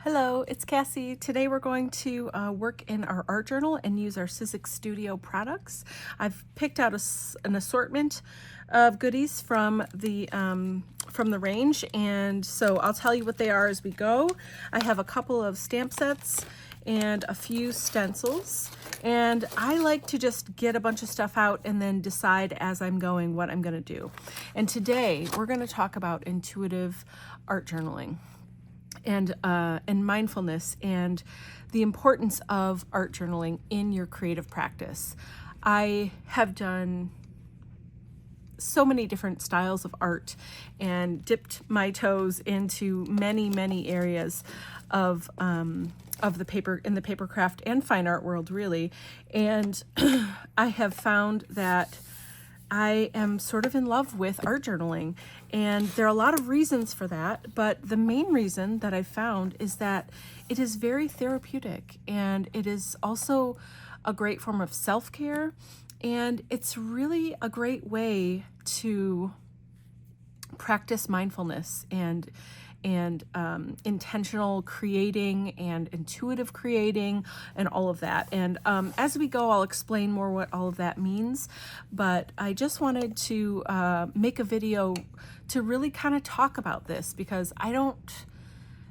Hello, it's Kassy. Today we're going to work in our art journal and use our Sizzix Studio products. I've picked out an assortment of goodies from the range, and so I'll tell you what they are as we go. I have a couple of stamp sets and a few stencils, and I like to just get a bunch of stuff out and then decide as I'm going what I'm going to do. And today we're going to talk about intuitive art journaling and mindfulness and the importance of art journaling in your creative practice. I have done so many different styles of art and dipped my toes into many areas of the paper craft and fine art world, really. And I have found that I am sort of in love with art journaling, and there are a lot of reasons for that, but the main reason that I've found is that it is very therapeutic, and it is also a great form of self-care, and it's really a great way to practice mindfulness and intentional creating and intuitive creating and all of that. And as we go, I'll explain more what all of that means, but I just wanted to make a video to really kind of talk about this, because I don't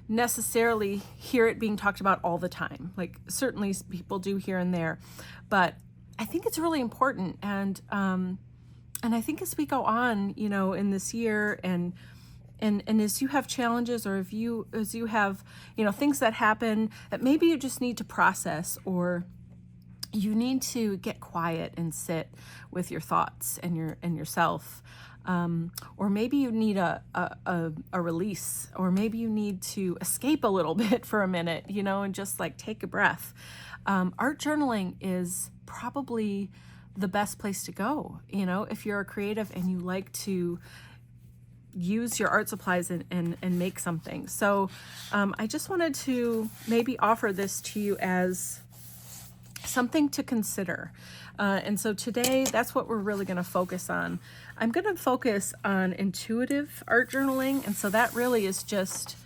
necessarily hear it being talked about all the time. Like, certainly people do here and there, but I think it's really important. And I think as we go on, you know, in this year, and as you have challenges, or as you have, you know, things that happen that maybe you just need to process, or you need to get quiet and sit with your thoughts and yourself, or maybe you need a release, or maybe you need to escape a little bit for a minute, you know, and just like take a breath. Art journaling is probably the best place to go, you know, if you're a creative and you like to use your art supplies and make something. So I just wanted to maybe offer this to you as something to consider. And so today, that's what we're really going to focus on. I'm going to focus on intuitive art journaling. And so that really is just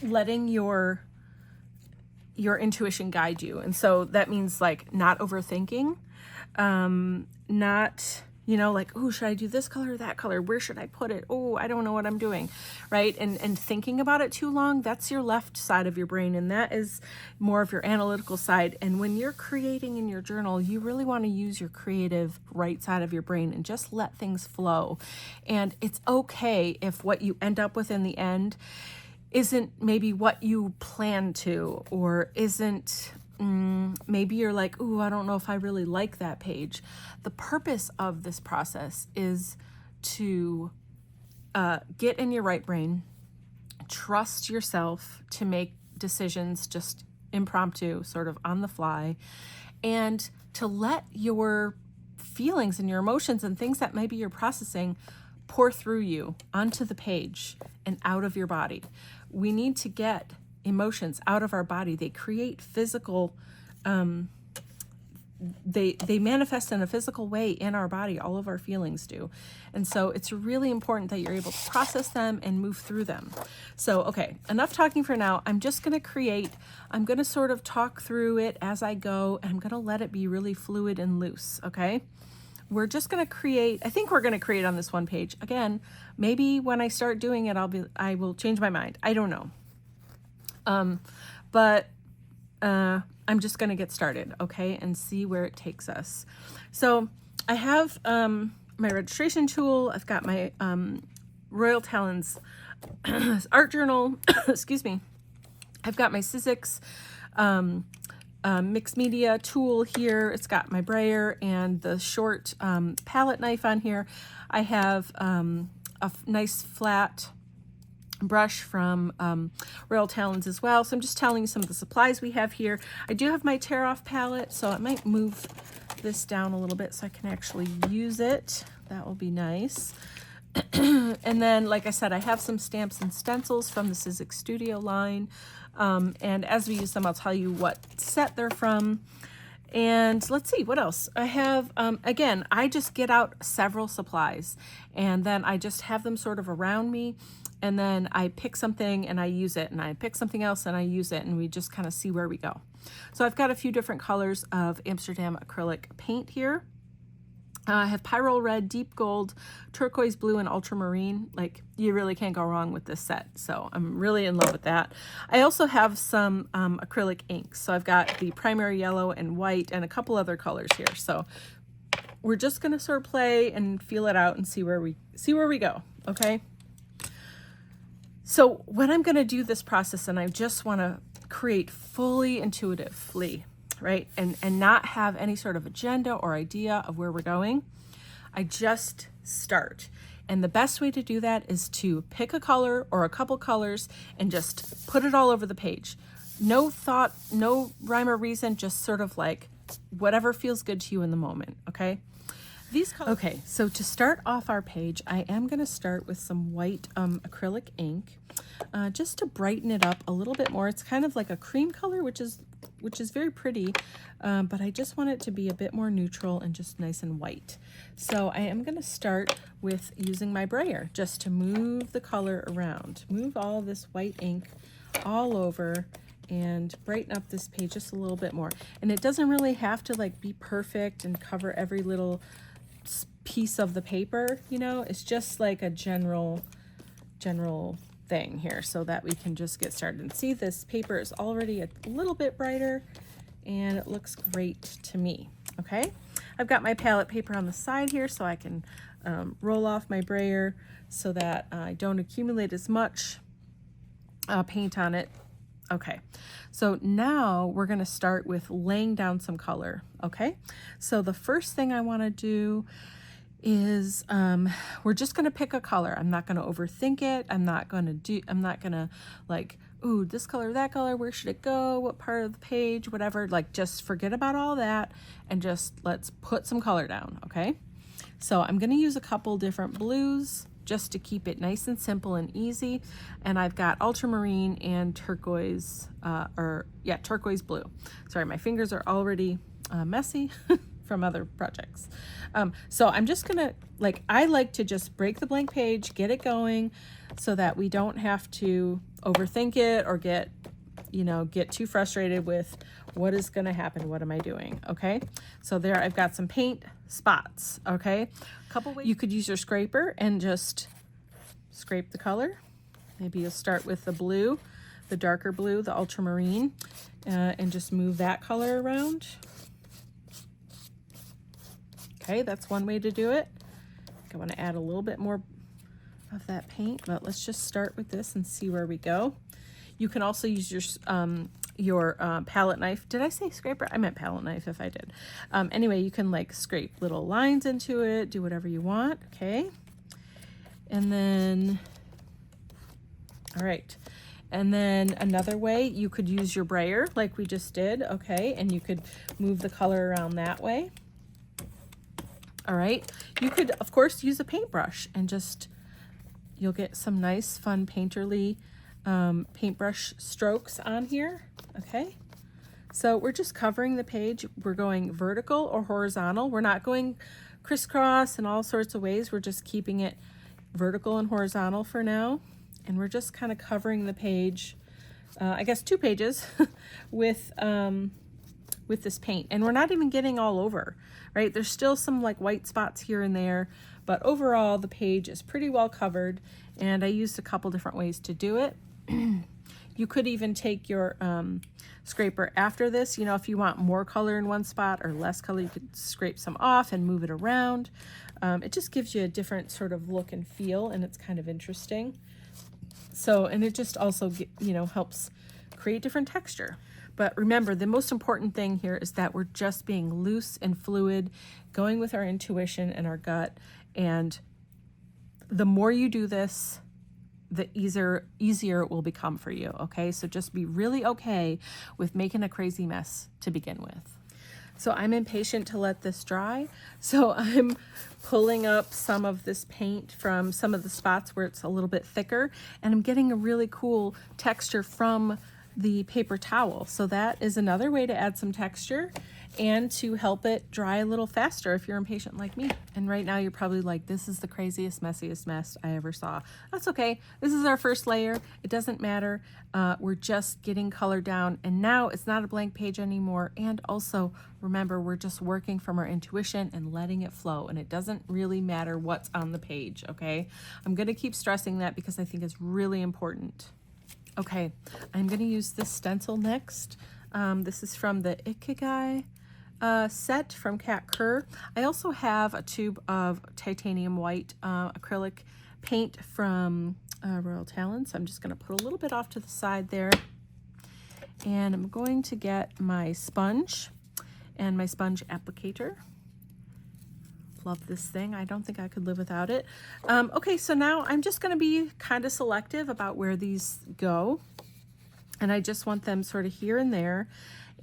letting your intuition guide you. And so that means like not overthinking, not, you know, like, oh, should I do this color or that color? Where should I put it? Oh, I don't know what I'm doing, right? And thinking about it too long, that's your left side of your brain, and that is more of your analytical side. And when you're creating in your journal, you really want to use your creative right side of your brain and just let things flow. And it's okay if what you end up with in the end isn't maybe what you plan to, or isn't maybe you're like, ooh, I don't know if I really like that page. The purpose of this process is to get in your right brain, trust yourself to make decisions just impromptu, sort of on the fly, and to let your feelings and your emotions and things that maybe you're processing pour through you onto the page and out of your body. We need to get emotions out of our body. They create physical, they manifest in a physical way in our body. All of our feelings do. And so it's really important that you're able to process them and move through them. So, okay, enough talking for now. I'm just going to sort of talk through it as I go, and I'm going to let it be really fluid and loose. Okay. We're just going to create, I think we're going to create on this one page. Again, maybe when I start doing it, I will change my mind. I don't know. But I'm just going to get started, okay, and see where it takes us. So I have my registration tool. I've got my Royal Talons art journal. Excuse me. I've got my Sizzix mixed media tool here. It's got my brayer and the short palette knife on here. I have a nice flat brush from Royal Talons as well. So I'm just telling you some of the supplies we have here. I do have my tear off palette, so I might move this down a little bit so I can actually use it. That will be nice. And then, like I said, I have some stamps and stencils from the Sizzix Studio line. And as we use them, I'll tell you what set they're from. And let's see what else I have. Again, I just get out several supplies and then I just have them sort of around me, and then I pick something and I use it, and I pick something else and I use it, and we just kind of see where we go. So I've got a few different colors of Amsterdam acrylic paint here. I have Pyrrole Red, Deep Gold, Turquoise Blue, and Ultramarine. Like, you really can't go wrong with this set. So I'm really in love with that. I also have some acrylic inks. So I've got the primary yellow and white and a couple other colors here. So we're just going to sort of play and feel it out and see where we go. Okay. So when I'm going to do this process, and I just want to create fully intuitively, right? And not have any sort of agenda or idea of where we're going. I just start. And the best way to do that is to pick a color or a couple colors and just put it all over the page. No thought, no rhyme or reason, just sort of like whatever feels good to you in the moment, okay? These colors. Okay, so to start off our page, I am going to start with some white acrylic ink, just to brighten it up a little bit more. It's kind of like a cream color, which is very pretty, but I just want it to be a bit more neutral and just nice and white. So I am going to start with using my brayer just to move the color around, move all this white ink all over and brighten up this page just a little bit more. And it doesn't really have to like be perfect and cover every little piece of the paper, you know. It's just like a general thing here so that we can just get started. And see, this paper is already a little bit brighter and it looks great to me. Okay, I've got my palette paper on the side here so I can roll off my brayer so that I don't accumulate as much paint on it. Okay, so now we're going to start with laying down some color. Okay, so the first thing I want to do is we're just going to pick a color. I'm not going to overthink it. I'm not going to like, ooh, this color, that color, where should it go? What part of the page, whatever. Like, just forget about all that and just let's put some color down. Okay, so I'm going to use a couple different blues just to keep it nice and simple and easy. And I've got ultramarine and turquoise, turquoise blue. Sorry, my fingers are already messy from other projects. So I'm just gonna, I like to just break the blank page, get it going so that we don't have to overthink it or get too frustrated with what is gonna happen, what am I doing, okay? So there I've got some paint spots, okay? A couple ways. You could use your scraper and just scrape the color. Maybe you'll start with the blue, the darker blue, the ultramarine, and just move that color around. Okay, that's one way to do it. I want to add a little bit more of that paint, but let's just start with this and see where we go. You can also use your palette knife. Did I say scraper? I meant palette knife if I did. Anyway, you can scrape little lines into it, do whatever you want, okay? And then, all right. And then another way, you could use your brayer like we just did, okay? And you could move the color around that way. All right. You could, of course, use a paintbrush and you'll get some nice, fun, painterly paintbrush strokes on here, okay? So we're just covering the page. We're going vertical or horizontal. We're not going crisscross in all sorts of ways. We're just keeping it vertical and horizontal for now. And we're just kind of covering the page, I guess 2 pages with this paint. And we're not even getting all over, right? There's still some white spots here and there, but overall the page is pretty well covered. And I used a couple different ways to do it. You could even take your scraper after this. If you want more color in one spot or less color, you could scrape some off and move it around. It just gives you a different sort of look and feel, and it's kind of interesting. So, and it just also, helps create different texture. But remember, the most important thing here is that we're just being loose and fluid, going with our intuition and our gut. And the more you do this, the easier it will become for you, okay? So just be really okay with making a crazy mess to begin with. So I'm impatient to let this dry. So I'm pulling up some of this paint from some of the spots where it's a little bit thicker, and I'm getting a really cool texture from the paper towel. So that is another way to add some texture. and to help it dry a little faster if you're impatient like me. And right now you're probably like, this is the craziest, messiest mess I ever saw. That's okay. This is our first layer. It doesn't matter. We're just getting color down, and now it's not a blank page anymore. And also remember, we're just working from our intuition and letting it flow, and it doesn't really matter what's on the page, okay? I'm gonna keep stressing that because I think it's really important. Okay, I'm gonna use this stencil next. This is from the Ikigai set from Kat Kerr. I also have a tube of titanium white acrylic paint from Royal Talent. So I'm just going to put a little bit off to the side there. And I'm going to get my sponge and my sponge applicator. Love this thing. I don't think I could live without it. Okay, so now I'm just going to be kind of selective about where these go. And I just want them sort of here and there.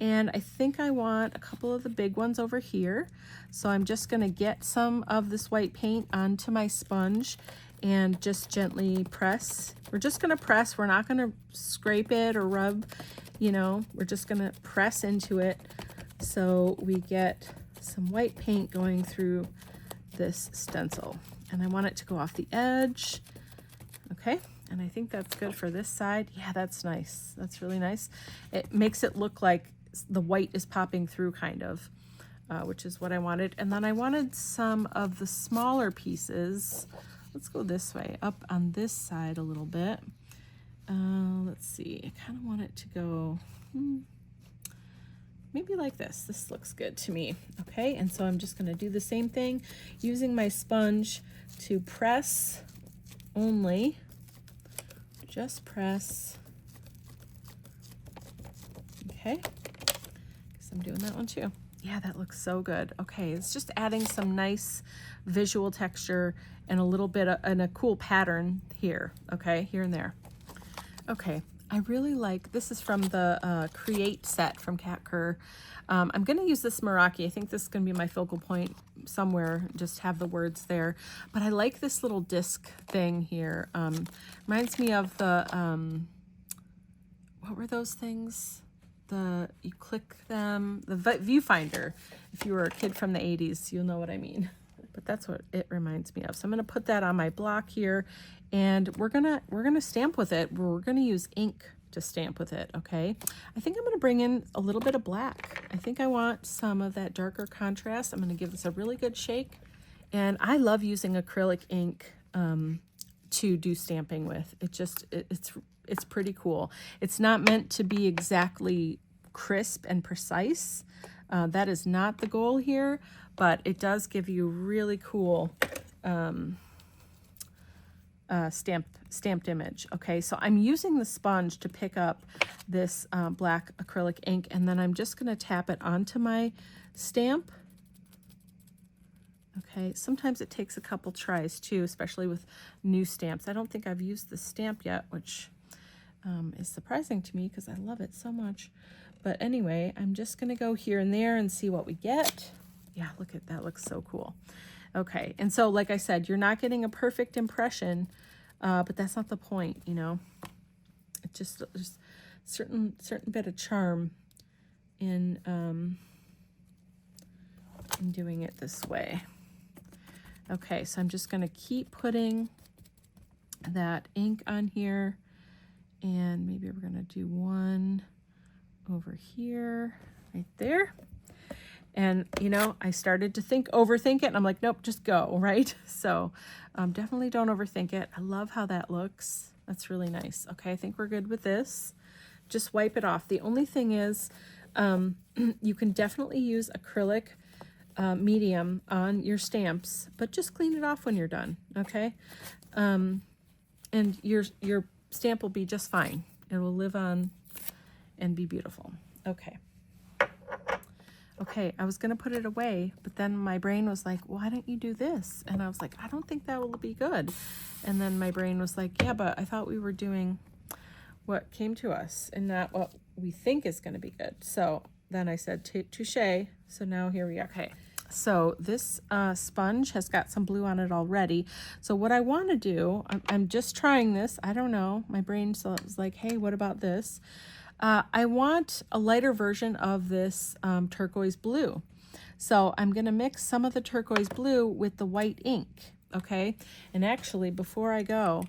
And I think I want a couple of the big ones over here. So I'm just gonna get some of this white paint onto my sponge and just gently press. We're just gonna press, we're not gonna scrape it or rub, you know, we're just gonna press into it so we get some white paint going through this stencil. And I want it to go off the edge, okay? And I think that's good for this side. Yeah, that's nice. That's really nice. It makes it look like the white is popping through kind of, which is what I wanted. And then I wanted some of the smaller pieces. Let's go this way, up on this side a little bit. Let's see, I kind of want it to go maybe like this. This looks good to me. Okay, and so I'm just gonna do the same thing using my sponge to press only. Just press. Okay, because I'm doing that one too. Yeah, that looks so good. Okay, it's just adding some nice visual texture and a little bit and a cool pattern here. Okay, here and there. Okay, I really like, this is from the Create set from Kat Kerr. I'm going to use this Meraki. I think this is going to be my focal point somewhere, just have the words there. But I like this little disc thing here. Reminds me of the, what were those things? You click them, the viewfinder. If you were a kid from the 80s, you'll know what I mean. But that's what it reminds me of. So I'm going to put that on my block here, and we're gonna stamp with it. We're gonna use ink to stamp with it, okay? I think I'm gonna bring in a little bit of black. I think I want some of that darker contrast. I'm gonna give this a really good shake. And I love using acrylic ink to do stamping with. It's pretty cool. It's not meant to be exactly crisp and precise. That is not the goal here, but it does give you really cool stamped image. Okay, so I'm using the sponge to pick up this black acrylic ink, and then I'm just going to tap it onto my stamp. Okay, sometimes it takes a couple tries too, especially with new stamps. I don't think I've used this stamp yet, which is surprising to me because I love it so much. But anyway, I'm just going to go here and there and see what we get. Yeah, look at that, looks so cool. Okay, and so like I said, you're not getting a perfect impression, but that's not the point, you know. It just there's certain bit of charm in doing it this way. Okay, so I'm just going to keep putting that ink on here, and maybe we're going to do one over here, right there. And, you know, I started to overthink it, and I'm like, nope, just go, right? So definitely don't overthink it. I love how that looks. That's really nice. Okay, I think we're good with this. Just wipe it off. The only thing is you can definitely use acrylic medium on your stamps, but just clean it off when you're done, okay? And your stamp will be just fine. It will live on and be beautiful. Okay. Okay, I was going to put it away, but then my brain was like, why don't you do this? And I was like, I don't think that will be good. And then my brain was like, yeah, but I thought we were doing what came to us and not what we think is going to be good. So then I said, touche. So now here we are. Okay, so this sponge has got some blue on it already. So what I want to do, I'm just trying this. I don't know. My brain was like, hey, what about this? I want a lighter version of this turquoise blue. So I'm going to mix some of the turquoise blue with the white ink, okay? And actually, before I go,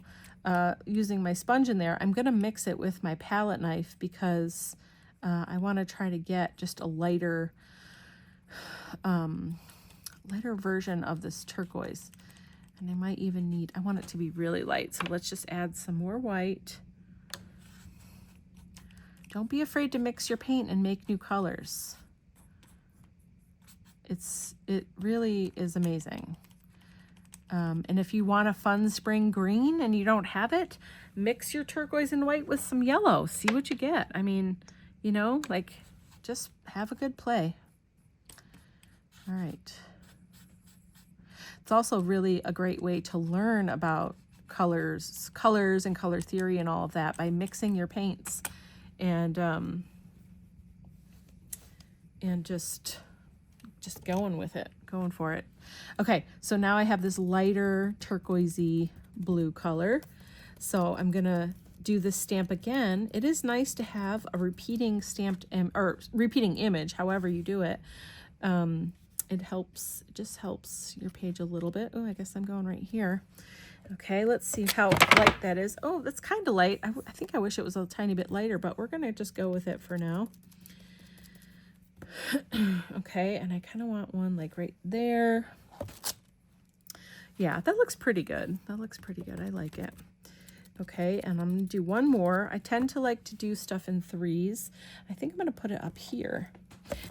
using my sponge in there, I'm going to mix it with my palette knife because I want to try to get just a lighter version of this turquoise. And I might even need, I want it to be really light. So let's just add some more white. Don't be afraid to mix your paint and make new colors. It really is amazing. And if you want a fun spring green and you don't have it, mix your turquoise and white with some yellow. See what you get. I mean, you know, like, just have a good play. All right. It's also really a great way to learn about colors and color theory and all of that by mixing your paints and just going with it, going for it. Okay, so now I have this lighter turquoisey blue color. So I'm gonna do this stamp again. It is nice to have a repeating stamped or repeating image, however you do it. It helps, it just helps your page a little bit. Oh, I guess I'm going right here. Okay, let's see how light that is. Oh, that's kind of light. I think I wish it was a tiny bit lighter, but we're gonna just go with it for now. Okay, and I kind of want one like right there. Yeah, that looks pretty good. That looks pretty good. I like it. Okay, and I'm gonna do one more. I tend to like to do stuff in threes. I think I'm gonna put it up here.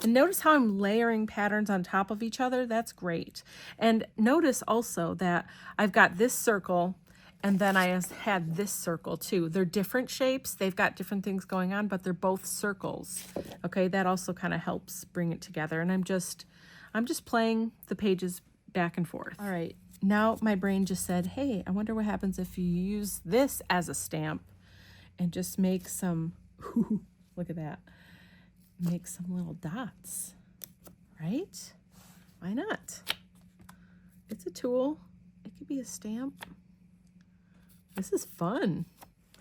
And notice how I'm layering patterns on top of each other. That's great. And notice also that I've got this circle and then I had this circle too. They're different shapes. They've got different things going on, but they're both circles. Okay, that also kind of helps bring it together. And I'm just playing the pages back and forth. All right, now my brain just said, hey, I wonder what happens if you use this as a stamp and just make some, look at that, make some little dots, right? Why not? It's a tool. It could be a stamp. This is fun.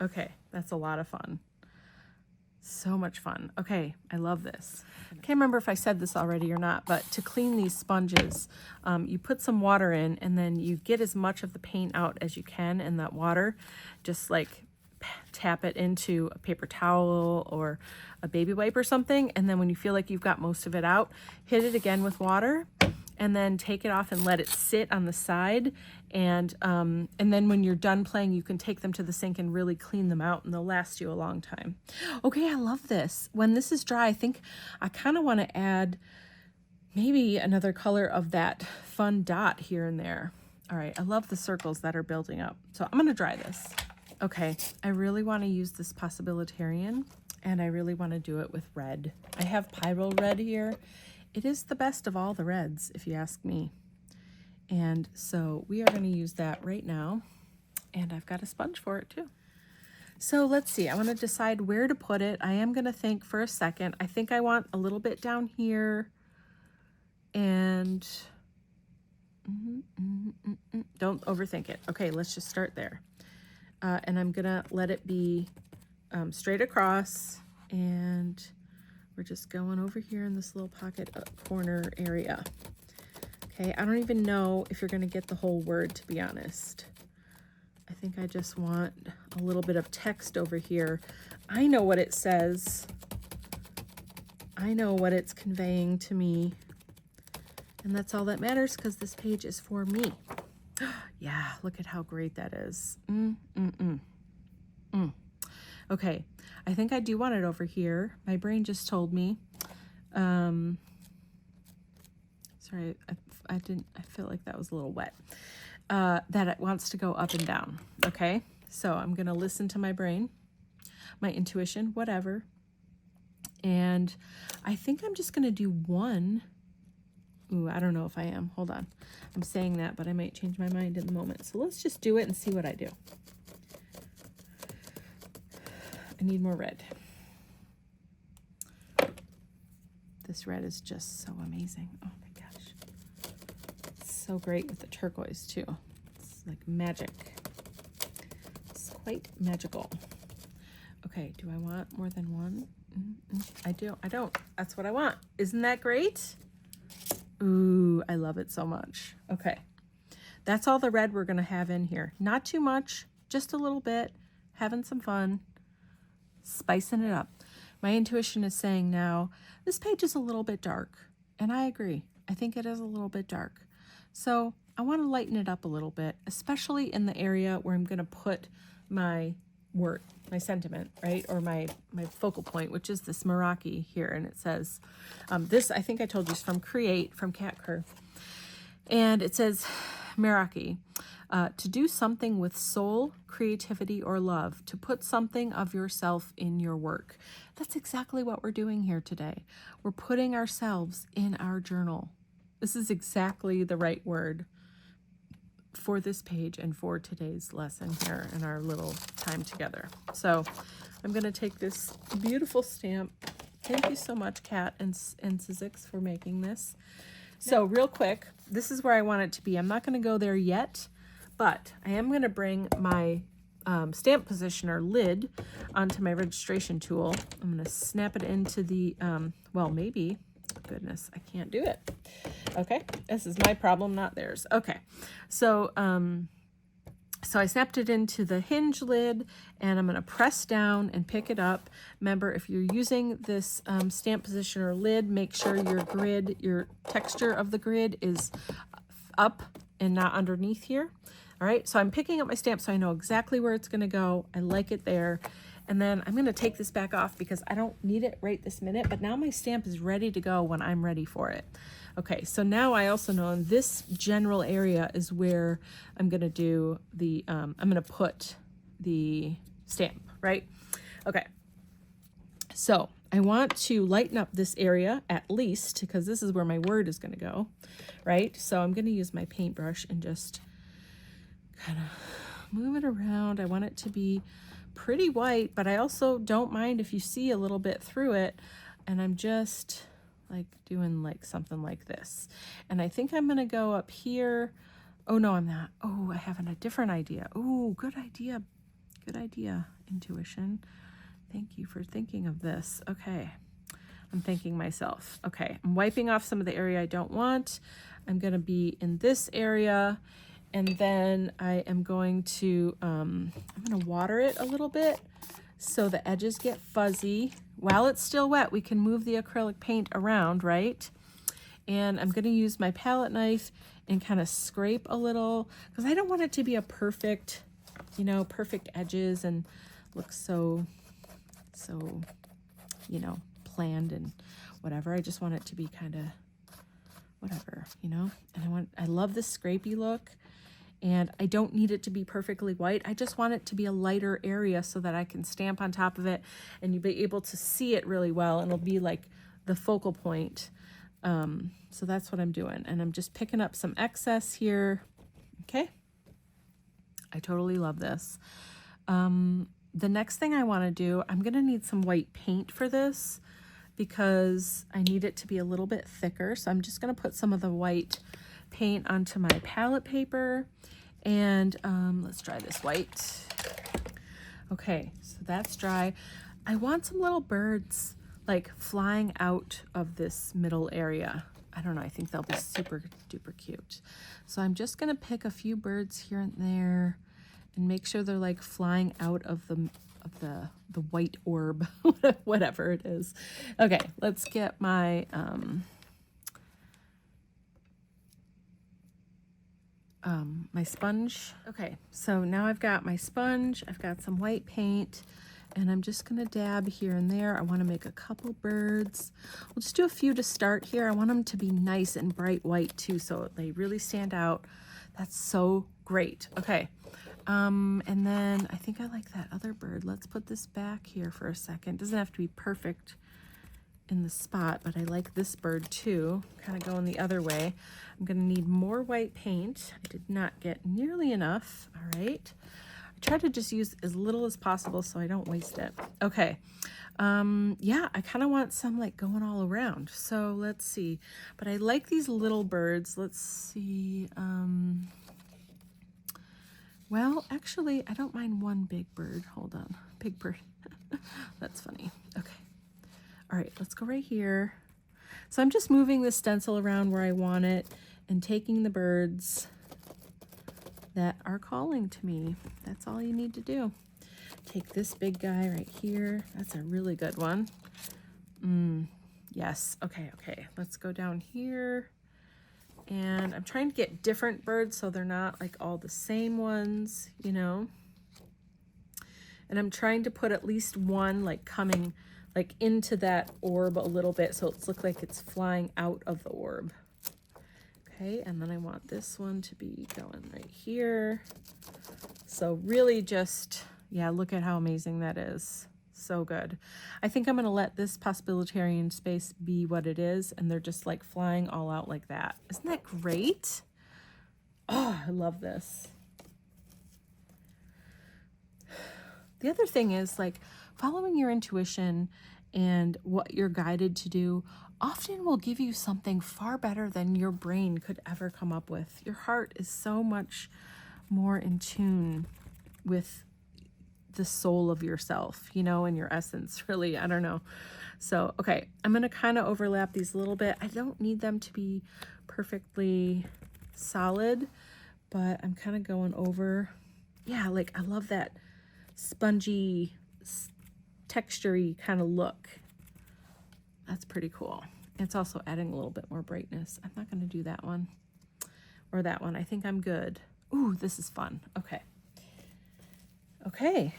Okay, that's a lot of fun. So much fun. Okay, I love this. I can't remember if I said this already or not, but to clean these sponges, you put some water in and then you get as much of the paint out as you can in that water. Just like tap it into a paper towel or a baby wipe or something. And then when you feel like you've got most of it out, hit it again with water and then take it off and let it sit on the side. And then when you're done playing, you can take them to the sink and really clean them out and they'll last you a long time. Okay, I love this. When this is dry, I think I kind of want to add maybe another color of that fun dot here and there. All right, I love the circles that are building up. So I'm going to dry this. Okay, I really want to use this Possibilitarian and I really want to do it with red. I have Pyro Red here. It is the best of all the reds, if you ask me. And so we are going to use that right now. And I've got a sponge for it too. So let's see, I want to decide where to put it. I am going to think for a second. I think I want a little bit down here. And don't overthink it. Okay, let's just start there. And I'm going to let it be straight across. And we're just going over here in this little pocket corner area. Okay, I don't even know if you're going to get the whole word, to be honest. I think I just want a little bit of text over here. I know what it says. I know what it's conveying to me. And that's all that matters because this page is for me. Yeah, look at how great that is. Okay, I think I do want it over here. My brain just told me. Sorry, I feel like that was a little wet. That it wants to go up and down. Okay, so I'm gonna listen to my brain, my intuition, whatever. And I think I'm just gonna do one. Ooh, I don't know if I am. Hold on. I'm saying that, but I might change my mind in the moment. So let's just do it and see what I do. I need more red. This red is just so amazing. Oh my gosh. It's so great with the turquoise too. It's like magic. It's quite magical. Okay, do I want more than one? I don't. That's what I want. Isn't that great? Ooh, I love it so much. Okay, that's all the red we're gonna have in here. Not too much, just a little bit, having some fun, spicing it up. My intuition is saying now, this page is a little bit dark, and I agree. I think it is a little bit dark. So I want to lighten it up a little bit, especially in the area where I'm going to put my word, my sentiment, right? Or my focal point, which is this Meraki here. And it says, this, I think I told you, is from Create, from Cat Cur. And it says, Meraki, to do something with soul, creativity, or love, to put something of yourself in your work. That's exactly what we're doing here today. We're putting ourselves in our journal. This is exactly the right word for this page and for today's lesson here in our little time together. So I'm going to take this beautiful stamp. Thank you so much, Kat and Sizzix, for making this. So real quick, this is where I want it to be. I'm not going to go there yet, but I am going to bring my stamp positioner lid onto my registration tool. I'm going to snap it into the, well, maybe, goodness, I can't do it. Okay, this is my problem, not theirs. Okay, so so I snapped it into the hinge lid, and I'm going to press down and pick it up. Remember, if you're using this stamp positioner lid, make sure your grid, your texture of the grid is up and not underneath here. All right, so I'm picking up my stamp so I know exactly where it's going to go. I like it there. And then I'm going to take this back off because I don't need it right this minute, but now my stamp is ready to go when I'm ready for it. Okay, so now I also know in this general area is where I'm going to do the, I'm going to put the stamp, right? Okay, so I want to lighten up this area at least because this is where my word is going to go, right? So I'm going to use my paintbrush and just kind of move it around. I want it to be pretty white, but I also don't mind if you see a little bit through it. And I'm just like doing like something like this. And I think I'm going to go up here. Oh, no, I'm not. Oh, I have a different idea. Oh, good idea. Good idea, intuition. Thank you for thinking of this. Okay. I'm thanking myself. Okay. I'm wiping off some of the area I don't want. I'm going to be in this area. And then I am going to, I'm going to water it a little bit so the edges get fuzzy. While it's still wet, we can move the acrylic paint around, right? And I'm going to use my palette knife and kind of scrape a little because I don't want it to be a perfect, you know, perfect edges and look so, you know, planned and whatever. I just want it to be kind of whatever, you know, and I love this scrapey look. And I don't need it to be perfectly white. I just want it to be a lighter area so that I can stamp on top of it and you'll be able to see it really well. And it'll be like the focal point. So that's what I'm doing. And I'm just picking up some excess here. Okay. I totally love this. The next thing I want to do, I'm going to need some white paint for this because I need it to be a little bit thicker. So I'm just going to put some of the white paint onto my palette paper and let's dry this white. Okay, so that's dry. I want some little birds like flying out of this middle area. I don't know, I think they'll be super duper cute. So I'm just gonna pick a few birds here and there and make sure they're like flying out of the white orb, whatever it is. Okay, let's get my my sponge. Okay, so now I've got my sponge, I've got some white paint, and I'm just gonna dab here and there. I wanna make a couple birds. We'll just do a few to start here. I want them to be nice and bright white too, so they really stand out. That's so great. Okay, and then I think I like that other bird. Let's put this back here for a second. Doesn't have to be perfect in the spot, but I like this bird too, kind of going the other way. I'm going to need more white paint. I did not get nearly enough. All right, I try to just use as little as possible so I don't waste it. Okay, yeah, I kind of want some like going all around, so let's see. But I like these little birds. Let's see. Well, actually, I don't mind one big bird. Hold on, big bird. That's funny. Okay. All right, let's go right here. So I'm just moving the stencil around where I want it and taking the birds that are calling to me. That's all you need to do. Take this big guy right here. That's a really good one. Yes. Okay, okay. Let's go down here. And I'm trying to get different birds so they're not like all the same ones, you know. And I'm trying to put at least one like coming like into that orb a little bit so it's look like it's flying out of the orb. Okay, and then I want this one to be going right here. So really just, yeah, look at how amazing that is. So good. I think I'm going to let this possibilitarian space be what it is, and they're just like flying all out like that. Isn't that great? Oh, I love this. The other thing is like following your intuition and what you're guided to do often will give you something far better than your brain could ever come up with. Your heart is so much more in tune with the soul of yourself, you know, and your essence, really. I don't know. So, okay, I'm going to kind of overlap these a little bit. I don't need them to be perfectly solid, but I'm kind of going over. Yeah, like I love that spongy, textury kind of look. That's pretty cool. It's also adding a little bit more brightness. I'm not going to do that one or that one. I think I'm good. Ooh, this is fun. Okay. Okay.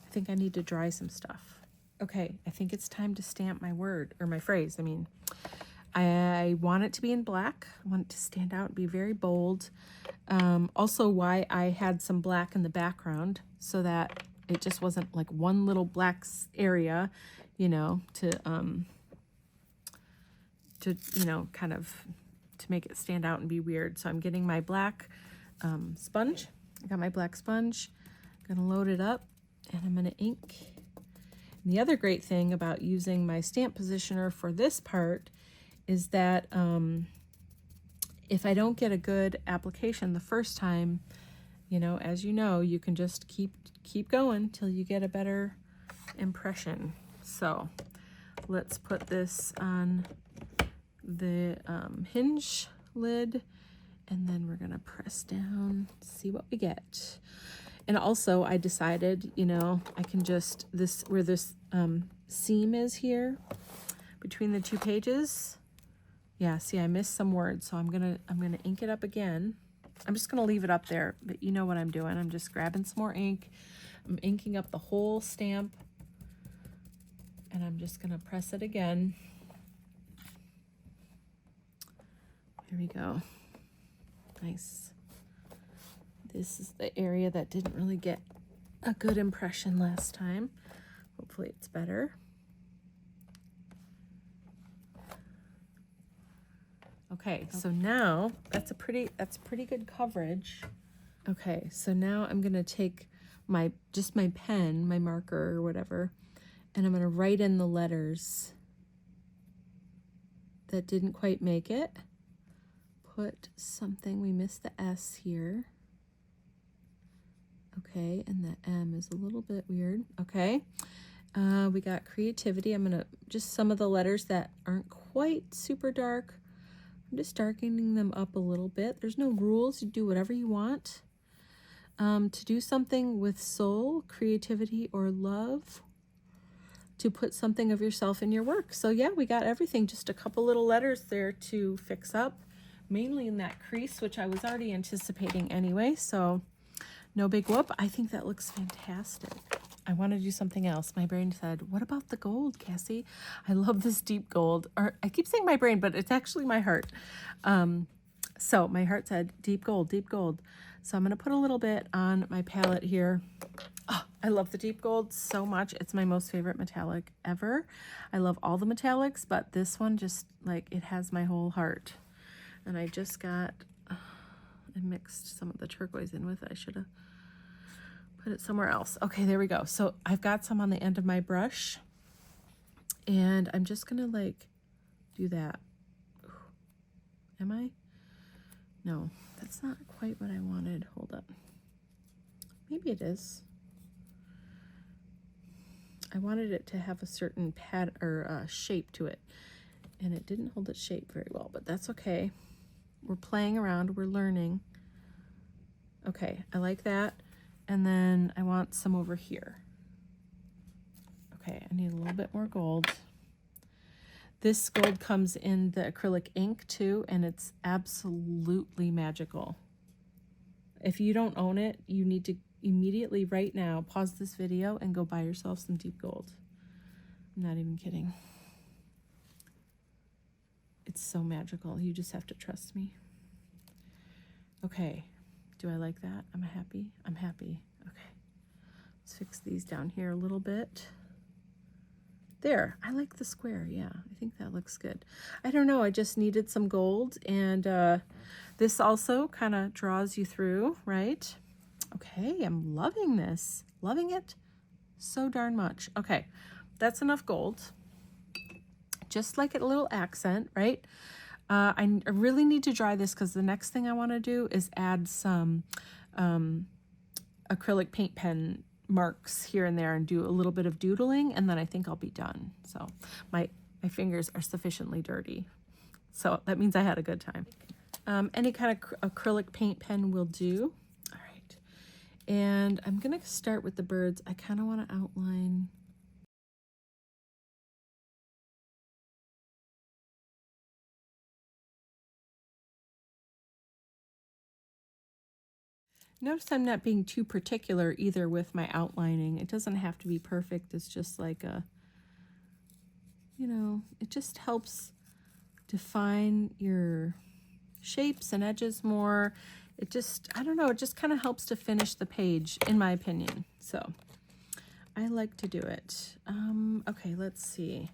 I think I need to dry some stuff. Okay. I think it's time to stamp my word or my phrase. I mean, I want it to be in black. I want it to stand out and be very bold. Also why I had some black in the background so that it just wasn't like one little black area, you know, to you know, kind of to make it stand out and be weird. So I'm getting my black sponge. I got my black sponge. I'm gonna load it up and I'm gonna ink. And the other great thing about using my stamp positioner for this part is that if I don't get a good application the first time, you know, as you know, you can just keep going till you get a better impression. So let's put this on the hinge lid, and then we're gonna press down, see what we get. And also I decided, you know, I can just, where this seam is here between the two pages. Yeah, see, I missed some words, so I'm gonna ink it up again. I'm just gonna leave it up there, but you know what I'm doing. I'm just grabbing some more ink. I'm inking up the whole stamp, and I'm just gonna press it again. Here we go. Nice. This is the area that didn't really get a good impression last time. Hopefully it's better. Okay, so now that's pretty good coverage. Okay, so now I'm gonna take my pen, my marker or whatever, and I'm gonna write in the letters that didn't quite make it. Put something, we missed the S here. Okay, and the M is a little bit weird. Okay, we got creativity. I'm gonna just some of the letters that aren't quite super dark. I'm just darkening them up a little bit. There's no rules. You do whatever you want. To do something with soul, creativity, or love. To put something of yourself in your work. So yeah, we got everything. Just a couple little letters there to fix up. Mainly in that crease, which I was already anticipating anyway. So no big whoop. I think that looks fantastic. I want to do something else. My brain said, what about the gold, Kassy? I love this deep gold. Or I keep saying my brain, but it's actually my heart. So my heart said deep gold, deep gold. So I'm going to put a little bit on my palette here. Oh, I love the deep gold so much. It's my most favorite metallic ever. I love all the metallics, but this one just like it has my whole heart. And I just got, I mixed some of the turquoise in with it. I should have put it somewhere else. Okay, there we go. So I've got some on the end of my brush, and I'm just gonna like do that. Am I? No, that's not quite what I wanted. Hold up. Maybe it is. I wanted it to have a certain pattern or shape to it, and it didn't hold its shape very well, but that's okay. We're playing around, we're learning. Okay, I like that. And then I want some over here. Okay, I need a little bit more gold. This gold comes in the acrylic ink too, and it's absolutely magical. If you don't own it, you need to immediately right now pause this video and go buy yourself some deep gold. I'm not even kidding. It's so magical. You just have to trust me. Okay, do I like that? I'm happy. I'm happy. Okay, let's fix these down here a little bit. There, I like the square. Yeah, I think that looks good. I don't know, I just needed some gold, and this also kind of draws you through, right? Okay, I'm loving this. Loving it so darn much. Okay, that's enough gold. Just like a little accent, right? I really need to dry this because the next thing I want to do is add some acrylic paint pen marks here and there and do a little bit of doodling, and then I think I'll be done. So my fingers are sufficiently dirty, so that means I had a good time. Any kind of acrylic paint pen will do. All right, and I'm gonna start with the birds. I kind of want to outline. Notice I'm not being too particular either with my outlining. It doesn't have to be perfect. It's just like a, you know, it just helps define your shapes and edges more. It just, I don't know, it just kind of helps to finish the page, in my opinion. So I like to do it. Okay, let's see.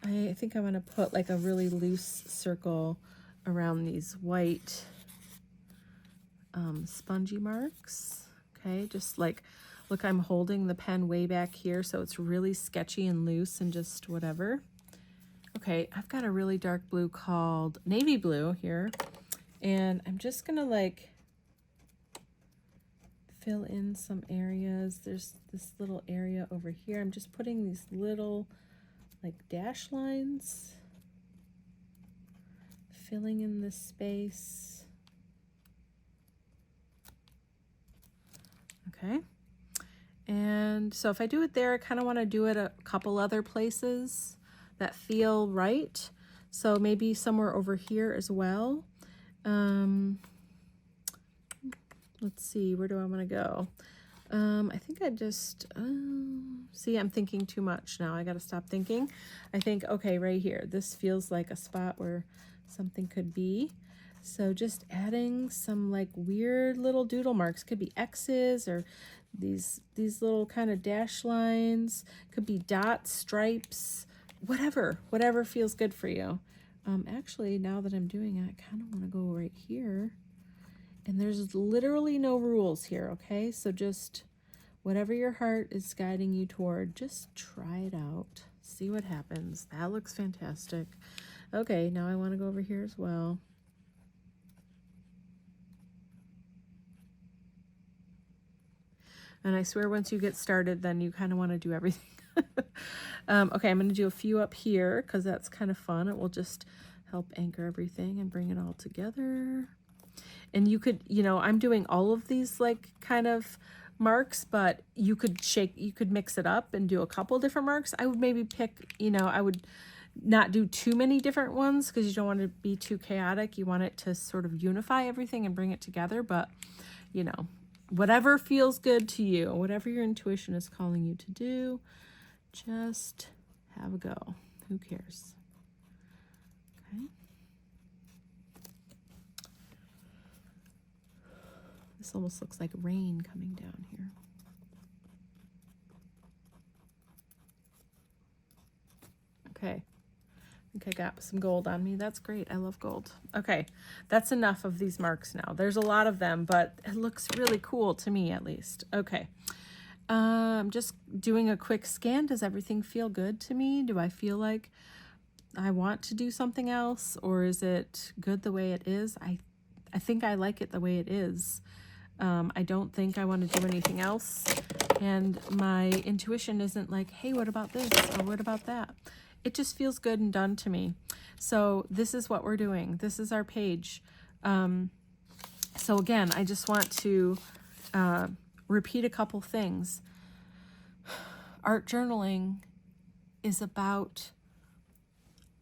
I think I'm gonna put like a really loose circle around these white spongy marks. Okay, just like, look, I'm holding the pen way back here, so it's really sketchy and loose and just whatever. Okay, I've got a really dark blue called navy blue here, and I'm just gonna like fill in some areas. There's this little area over here. I'm just putting these little like dash lines, filling in this space. Okay, and so if I do it there, I kind of want to do it a couple other places that feel right. So maybe somewhere over here as well. Let's see, where do I want to go? I think I just, see, I'm thinking too much now. I got to stop thinking. I think, okay, right here, this feels like a spot where something could be. So just adding some like weird little doodle marks. Could be X's or these little kind of dash lines. Could be dots, stripes, whatever feels good for you. Actually, now that I'm doing it, I kind of want to go right here. And there's literally no rules here, okay? So just whatever your heart is guiding you toward, just try it out. See what happens. That looks fantastic. Okay, now I want to go over here as well. And I swear once you get started, then you kind of want to do everything. Okay, I'm going to do a few up here because that's kind of fun. It will just help anchor everything and bring it all together. And you could, you know, I'm doing all of these like kind of marks, but you could mix it up and do a couple different marks. I would maybe pick, you know, I would not do too many different ones because you don't want to be too chaotic. You want it to sort of unify everything and bring it together. But, you know, whatever feels good to you, whatever your intuition is calling you to do, just have a go. Who cares? Okay. This almost looks like rain coming down here. Okay. I think I got some gold on me. That's great. I love gold. Okay, that's enough of these marks now. There's a lot of them, but it looks really cool to me at least. Okay. I'm just doing a quick scan. Does everything feel good to me? Do I feel like I want to do something else, or is it good the way it is? I think I like it the way it is. I don't think I want to do anything else. And my intuition isn't like, hey, what about this? Or what about that? It just feels good and done to me. So this is what we're doing. This is our page. So again, I just want to repeat a couple things. Art journaling is about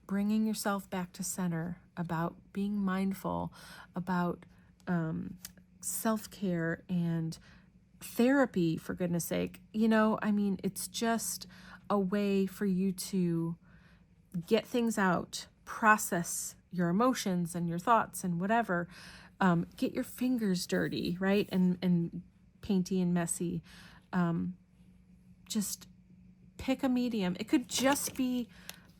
bringing yourself back to center, about being mindful, about self-care and therapy, for goodness sake. You know, I mean, it's just a way for you to get things out, process your emotions and your thoughts and whatever. Get your fingers dirty, right? And painty and messy. Just pick a medium. It could just be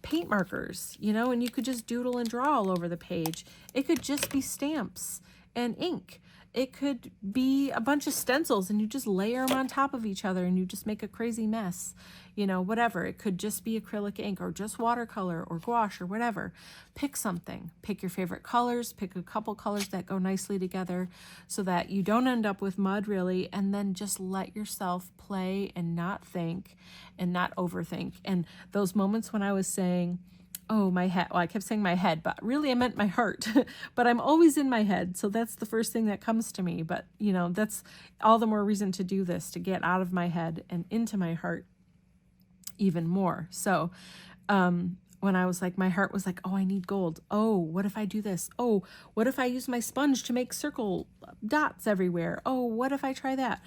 paint markers, you know, and you could just doodle and draw all over the page. It could just be stamps and ink. It could be a bunch of stencils and you just layer them on top of each other and you just make a crazy mess, you know, whatever. It could just be acrylic ink or just watercolor or gouache or whatever. Pick something. Pick your favorite colors. Pick a couple colors that go nicely together so that you don't end up with mud, really, and then just let yourself play and not think and not overthink. And those moments when I was saying, oh, my head. Well, I kept saying my head, but really I meant my heart. But I'm always in my head. So that's the first thing that comes to me. But, you know, that's all the more reason to do this, to get out of my head and into my heart even more. So when I was like, my heart was like, oh, I need gold. Oh, what if I do this? Oh, what if I use my sponge to make circle dots everywhere? Oh, what if I try that?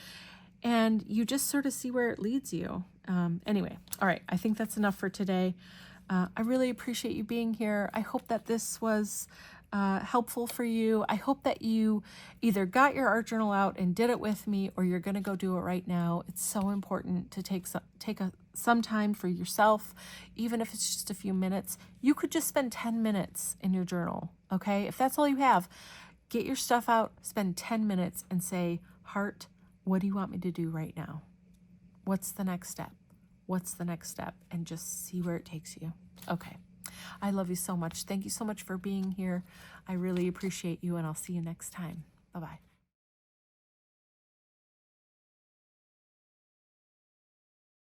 And you just sort of see where it leads you. Anyway, all right. I think that's enough for today. I really appreciate you being here. I hope that this was helpful for you. I hope that you either got your art journal out and did it with me, or you're going to go do it right now. It's so important to take some time for yourself, even if it's just a few minutes. You could just spend 10 minutes in your journal, okay? If that's all you have, get your stuff out, spend 10 minutes and say, heart, what do you want me to do right now? What's the next step? What's the next step? And just see where it takes you. Okay. I love you so much. Thank you so much for being here. I really appreciate you, and I'll see you next time. Bye-bye.